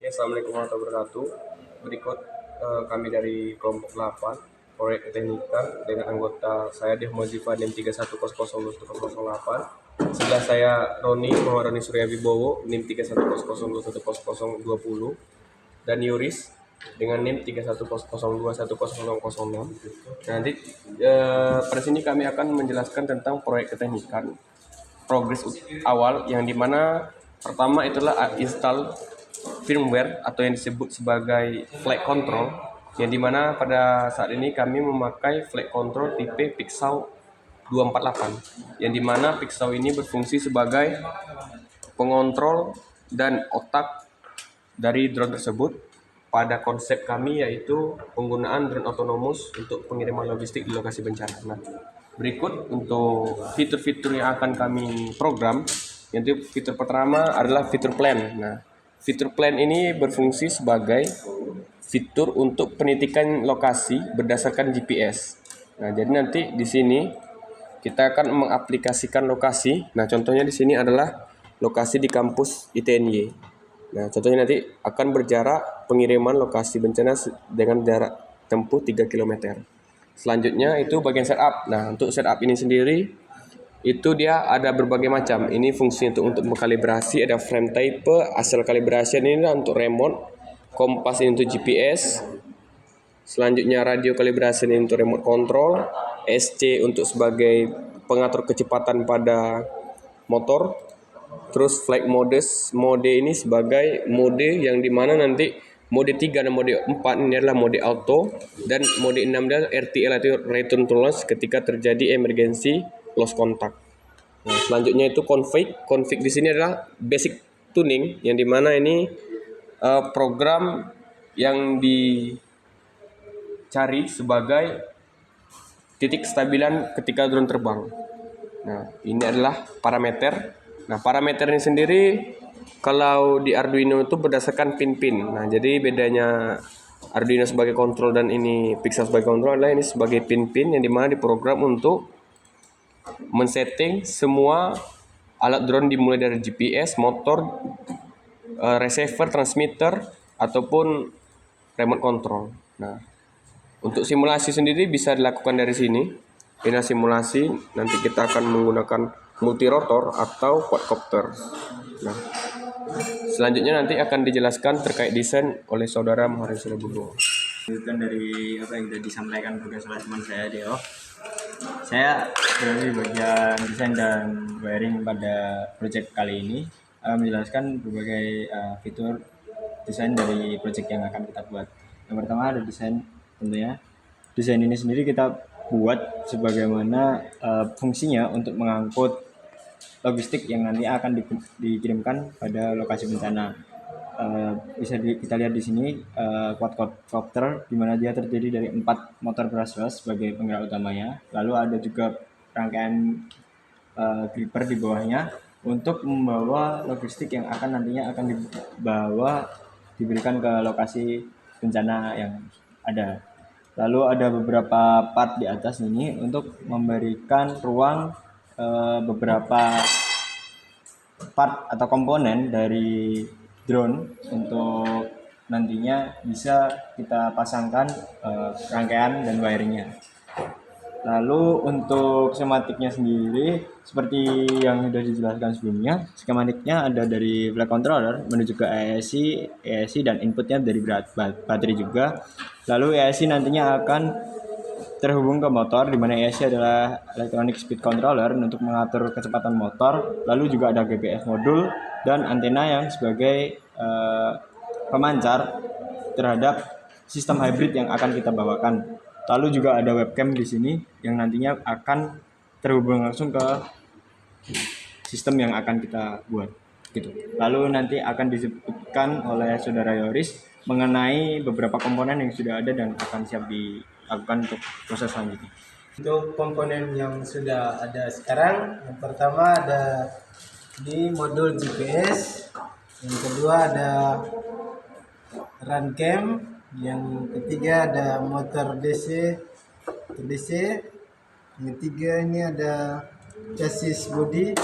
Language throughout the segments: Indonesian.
Ya, Assalamualaikum warahmatullahi wabarakatuh. Berikut kami dari kelompok 8 proyek keteknikan dengan anggota saya Muhammad Zifa NIM 31002108. Sebelah saya Muhammad Roni Surya Wibowo NIM 3100210020 dan Yuris dengan NIM 3100210006. Nanti pada sini kami akan menjelaskan tentang proyek keteknikan progres awal yang dimana pertama itulah install firmware atau yang disebut sebagai flight control, yang dimana pada saat ini kami memakai flight control tipe Pixel 248, yang dimana Pixel ini berfungsi sebagai pengontrol dan otak dari drone tersebut. Pada konsep kami yaitu penggunaan drone otonomus untuk pengiriman logistik di lokasi bencana. Nah, berikut untuk fitur-fitur yang akan kami program, yaitu fitur pertama adalah fitur plan. Nah, fitur plan ini berfungsi sebagai fitur untuk penitikan lokasi berdasarkan GPS. Nah, jadi nanti di sini kita akan mengaplikasikan lokasi. Nah, contohnya di sini adalah lokasi di kampus ITNY. Nah, contohnya nanti akan berjarak pengiriman lokasi bencana dengan jarak tempuh 3 km. Selanjutnya itu bagian setup. Nah, untuk setup ini sendiri itu dia ada berbagai macam. Ini fungsi untuk mengkalibrasi, ada frame type, asal kalibrasi ini untuk remote, kompas ini untuk GPS. Selanjutnya radio kalibrasi ini untuk remote control, SC untuk sebagai pengatur kecepatan pada motor. Terus flight mode ini sebagai mode yang dimana nanti mode 3 dan mode 4 ini adalah mode auto, dan mode 6 adalah RTL atau return to loss ketika terjadi emergency lost contact. Nah, selanjutnya itu config di sini adalah basic tuning, yang dimana ini program yang dicari sebagai titik kestabilan ketika drone terbang. Nah, ini adalah parameter. Nah, parameter ini sendiri kalau di Arduino itu berdasarkan pin-pin. Nah, jadi bedanya Arduino sebagai kontrol dan ini Pixel sebagai kontrol adalah ini sebagai pin-pin yang dimana diprogram untuk men-setting semua alat drone dimulai dari GPS, motor, receiver, transmitter, ataupun remote control. Nah, untuk simulasi sendiri bisa dilakukan dari sini. Ini simulasi, nanti kita akan menggunakan multirotor atau quadcopter. Nah, selanjutnya nanti akan dijelaskan terkait desain oleh saudara Muhammad Wibowo. Lanjutkan dari apa yang sudah disampaikan oleh teman saya Deo. Saya berada di bagian desain dan wiring pada proyek kali ini, menjelaskan berbagai fitur desain dari proyek yang akan kita buat. Yang pertama ada desain, tentunya desain ini sendiri kita buat sebagaimana fungsinya untuk mengangkut logistik yang nanti akan dikirimkan pada lokasi bencana. Bisa kita lihat di sini quadcopter, di mana dia terdiri dari 4 motor brushless sebagai penggerak utamanya. Lalu ada juga rangkaian gripper di bawahnya untuk membawa logistik yang nantinya akan diberikan ke lokasi bencana yang ada. Lalu ada beberapa part di atas ini untuk memberikan ruang beberapa part atau komponen dari drone untuk nantinya bisa kita pasangkan rangkaian dan wiringnya. Lalu untuk skematiknya sendiri seperti yang sudah dijelaskan sebelumnya, skematiknya ada dari flight controller menuju ke ESC dan inputnya dari baterai juga. Lalu ESC nantinya akan terhubung ke motor, di mana ESC adalah electronic speed controller untuk mengatur kecepatan motor. Lalu juga ada GPS modul dan antena yang sebagai pemancar terhadap sistem hybrid yang akan kita bawakan. Lalu juga ada webcam di sini yang nantinya akan terhubung langsung ke sistem yang akan kita buat gitu. Lalu nanti akan disebutkan oleh saudara Yoris mengenai beberapa komponen yang sudah ada dan akan siap dilakukan untuk proses selanjutnya. Untuk komponen yang sudah ada sekarang, yang pertama ada di modul GPS, yang kedua ada run cam, yang ketiga ada motor DC, yang ketiga ini ada chassis body,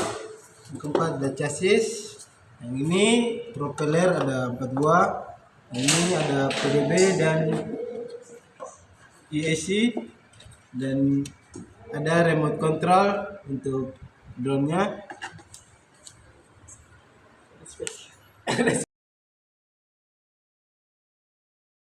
yang keempat ada chassis, Yang ini propeller ada 4 buah. Yang ini ada PDB dan EAC, dan ada remote control untuk drone-nya.